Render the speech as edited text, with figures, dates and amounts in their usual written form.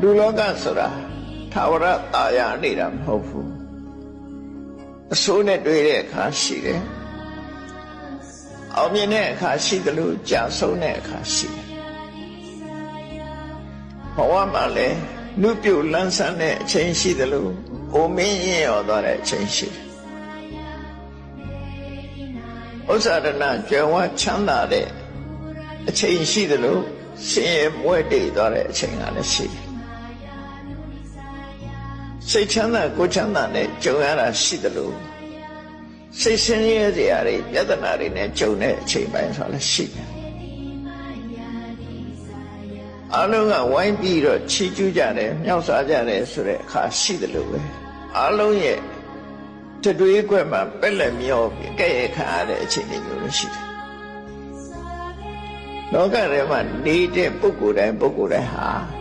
လူလောကဆိုတာထာဝရတာယာနေတာမဟုတ်ဘူးအဆိုးနဲ့တွေ့တဲ့အခါရှိတယ်အောင်မြင်တဲ့အခါရှိတယ်လို့ကြာဆုံးတဲ့အခါရှိတယ်ဘဝမှာလည်းနုပြုလန်းဆန်းတဲ့အချိန်ရှိတယ်လို့အိုမင်းရင်ရောသွားတဲ့အချိန်ရှိတယ်ဥစ္စာဒနာကြွယ်ဝချမ်းသာတဲ့အချိန်ရှိတယ်လို့ဆင်းရဲမွဲတေသွားတဲ့အချိန်ကလည်းရှိတယ်စိတ်ချမ်းသာကိုယ်ချမ်းသာနဲ့ကြုံရတာရှိတယ်လို့စိတ်ဆင်းရဲစရာတွေပြဿနာတွေနဲ့ကြုံတဲ့အချိန်ပိုင်းဆိုလည်းရှိတယ်အလုံးကဝိုင်းပြီးတော့ချီးကျူးကြတယ်မြောက်စားကြတယ်ဆိုတဲ့အခါရှိတယ်လို့ပဲအလုံးရဲ့တတွေးခွက်မှာပက်လက်မျောပြီးကဲ့ရဲ့ခံရတဲ့အချိန်တွေမျိုးရှိတယ်လောကထဲမှာနေတဲ့ပုဂ္ဂိုလ်တိုင်းဟာ